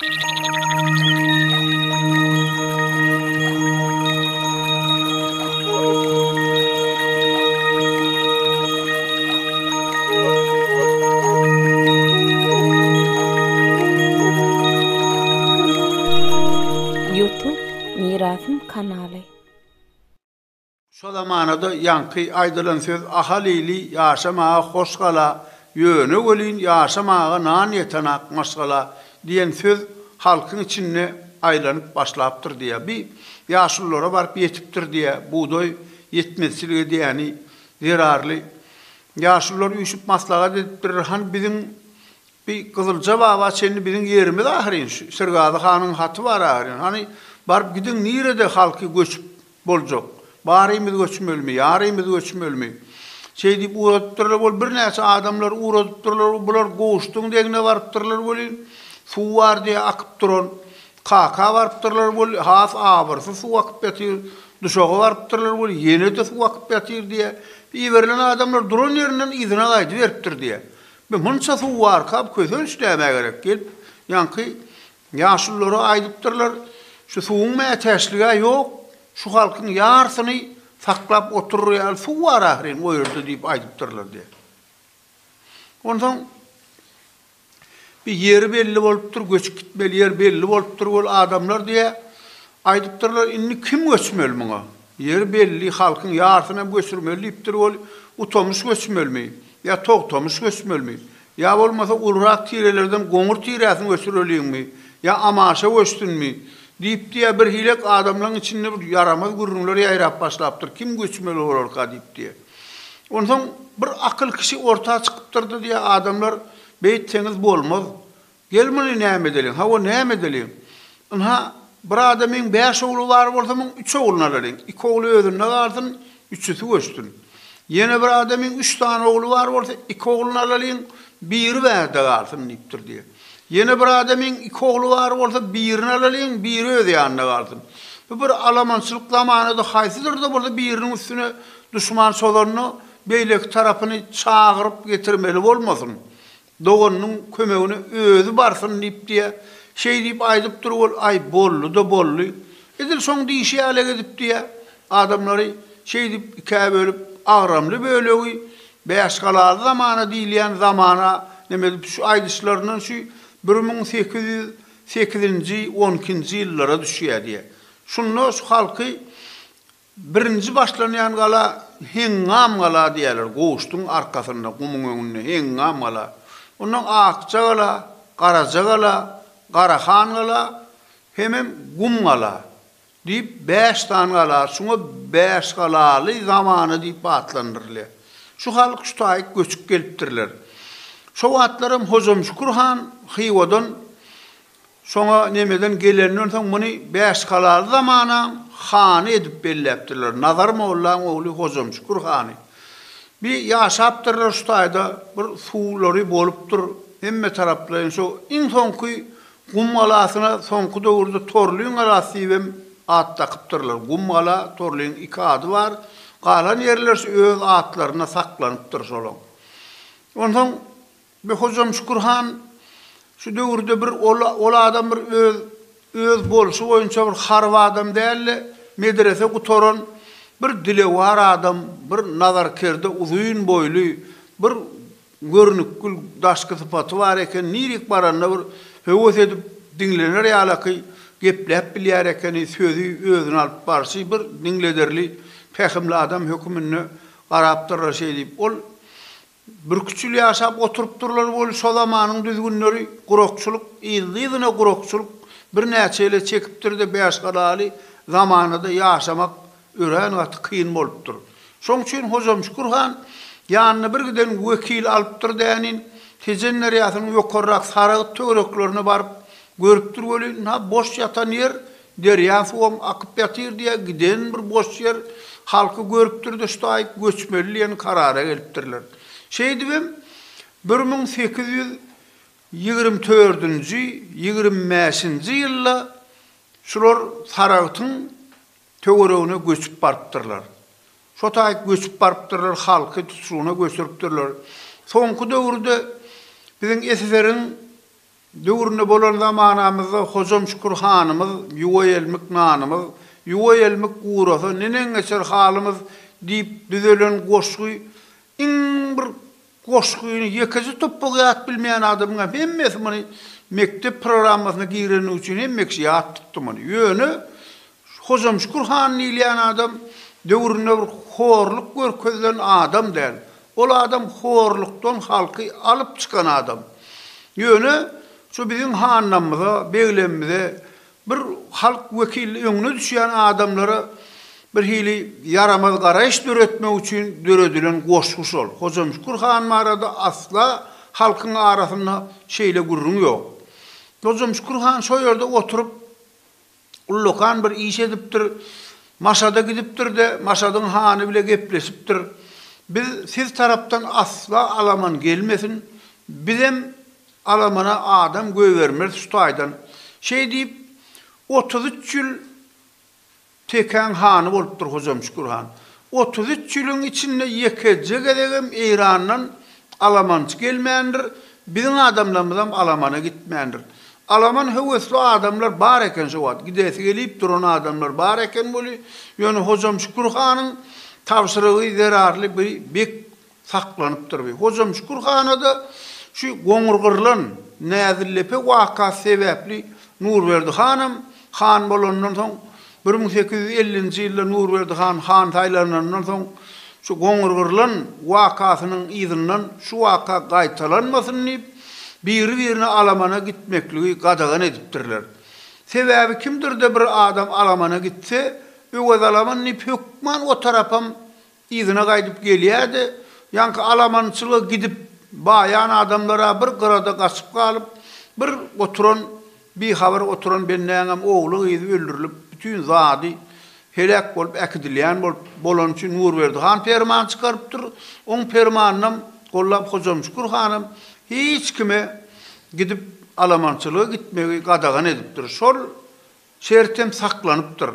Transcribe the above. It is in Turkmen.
YouTube Mirasım kanalı. Şu zamanada yankı aydılan söz ahalili yaşamağa hoş kala, yönü ölün yaşamağa nan yetanak maskala diyen söz halkın içinde aylanıp başlayıptır diye. Bir yaşlılara varıp yetiptir diye. Buğday yetmezsizliği diyeni zirarlı. Yaşlılar üşüp maslahat ediptir. Hani bizim bir Kızılca baba çenli bizim yerimiz ahirin. Sırgadı Han'ın hatı var ahirin. Hani barıp gidin nirede halkı göçüp bolacak. Barimiz göçmölmü, yarimiz göçmölmü. Şey deyip uğradıptırlar bol, bir neyse adamlar uğradıptırlar, bular goğuştun degine varıptırlar bol, su var diye akıp duran, kaka varıptırlar bol, has ağırsı su akıp yatir, duşağı varıptırlar bol, yeni de su akıp yatir diye. Bir verilen adamlar duran yerinden izine gaydı veriptir diye. Mınça su var, kap kötün işlemeye gerek gelip, yankı yaşlıları aydıptırlar, şu suğun meteşliğe yok, şu halkın yarsını saklap oturuyor, su var ahirin, o yerde deyip aydıptırlar diye. Ondan bir yeri belli oluptur, göç gitmeli yer belli oluptur, ol adamlar diye aydıptırlar, inni kim göçmeli buna? Yer belli, halkın yarsına göçürmeli deyiptir, ol utomuş göçmeli mi? Ya toğtomuş göçmeli mi? Ya olmasa ulrak tirelerden gomur tiresini göçürölüyün mi? Ya amaşa göçtün mi? Deyip diye bir hilek adamların içinde bir yaramaz gurunları yayrap başlayıptır. Kim göçmeli olur ka deyip diye. Ondan bir akıl kişi ortaya çıkıptırdı diye adamlar beyitseniz bu olmaz. Gelmeli neyem edelim? Ha o neyem edelim? Ha bir adamın 5 oğlu var olsa 3 oğluna verin. 2 oğlu ödününe varsın, 3'üsü göçtün. Yine bir adamın 3 tane oğlu var olsa 2 oğluna alalım, 1'i verdi varsın deyiptir diye. Yine bir adamın 2 oğlu var olsa birini alalım, biri ödeyanına kalsın. Bu bir Alamancılık zamanında haysıdır da burada birinin üstüne düşman solarını beylek tarafını çağırıp getirmeli olmasın. Doğanın kömeğini özü barsın deyip diye şey deyip aydıp durur, ay bollu da bollu. Edil son dişi hale gidip diye adamları şey deyip ikiye bölüp ağramlı böyle beyaskalar zamana değileyen zamana demedim şu aydışlarının şu 1808. 12. yıllara düşüyor diye. Şunu şu halkı birinci başlayan gala hengam gala diyorlar. Goğuştun arkasında, kumun önüne hengam gala. Onun Akça gala, Karaca gala, Karahan gala, hemen gum gala. Deyip 5 tane gala, şuna 5 galalı zamanı deyip atlandırırlar. Şu halk şu tayik göçük geliptirler. Şu atlarım Hocam Şükürhan Hivo'dan sonra nemeden gelenler sonra bunu 5 galalı zamana hanı edip belli yaptırırlar. Nazar Moğol'un oğlu Hocam Şükürhan'ı. Bir yaşaptırlar şu tayda bir suları boluptur. Hemme taraflayın şu in sonku kum alasına sonku doğurdu torluğun alasıyım at takıptırlar. Kum ala torluğun 2 adı var. Kalan yerler öz atlarına saklanıptır solon. Ondan bir Hocam Şükürhan şu dövrde bir ola adam bir öz bolsu oyunca bir harva adam değil, medrese kutoran bir dile var adam, bir nazar kerde uzun boylu, bir görünükül daşkı sıfatı var eken, nirik baranla bir hövet edip dinlenir yalakı, geplep bilyar ekeni, sözü özün alıp barsı, bir dinlederli, pekimli adam hükümünü qaraptırlar şey deyip, ol bir küçül yaşap oturup durlar bol şu zamanın düzgünleri kurokçuluk, izine kurokçuluk bir neçeyle çekiptir de 5 galalı zamanında yaşamak öğren atı kıyın boluptur. Şoň üçin Hocam Şükürhan yanına bir giden vekil alıptır deyanin tezenler yatının yokorrak sarığı töreklerini barıp görüp durgölü ha boş yatan yer derya suğum akıp yatır diye giden bir boş yer halkı görüp de şu ayıp göçmeliyen karara geliptirler. Şey diyeyim, 1824. 25. yılla şular saraytın töwereğine göçüp barıptırlar. Şu tayık göçüp barıptırlar, halkı tutuşuna göçürüptürler. Sonku dövrde bizim SSR'in döwründe bolan zamanamyzda Hocam Şükür hanymyz, ýuwa elmik nanymyz, ýuwa elmik gurasy, nenen geçer halymyz diýip düzelen goşgy, iň bir goşgyny ýekiji toppagat bilmeýän adamga hemmesi muny mektep programasyna giren üçin hemmesi ýat tutdy. Ýöne Hocam Şükür han diýilen adam döwründe bir horluk görkezlen adam däl. Ol adam horlukdan halky alyp çykan adam. Ýöne şu bizim hannamyza, beýlemimize bir halk wekili öňüne düşýän adamlara bir hili yaramaz garaş döretmek üçin döredilen goşguş ol. Hocam Şükür han marada asla halkyň arasynda şeýle gurrun ýok. Hocam Şükür han şo ýerde oturup ullukan bir iş edipdir, maşada gidipdir de maşadyň hany bile gepleşipdir. Biz siz tarapdan asla alaman gelmesin, bizim alamana adam göwermer şutaýdan. Şeý diýip 33 ýyl teken hany bolupdyr Hocam Şükür han. 33 ýylyň içinde ýekece gedegem Eýrandan alamançy gelmeýändir. Bizim adamlarymyzam alamana gitmeýändir. Alaman hewesli adamlar bar eken şu wagt. Gidesi gelip duran adamlar bar eken boli. Ýöne Hocam Şükür hanyň tapşyrygy zerarly bir bek saklanypdyr. Hocam Şükür hana da şu goňurgyrlan näzillepe waka sebäpli Nurberdi hanım han bolandan soň 1850-nji ýylda Nurberdi han taýlanandan soň şu goňurgyrlan wakasynyň ýyzynyň şu waka gaýtalanmasyn diýip biri-birine alamana gitmekligi gadagan edipdirler. Sebäbi kimdir de bir adam alamana gitse, öwes alaman nip hökman o tarapam ýyzyna gaýdyp gelýärdi. Ýanky alamançylyk gidip bayan adamlara bir gyrada gaçyp galyp, bir oturan bir habar oturan benneňem ogly ýyzy öldürilip, bütün zady helak bolup äkidilýän bolan üçin Nurberdi han ferman çykarypdyr. Oň fermanyny gollap Hocam Şükür hanym hiç kime gidip alamançylyga gitmegi gadagan edipdir. Şol şertem saklanypdyr.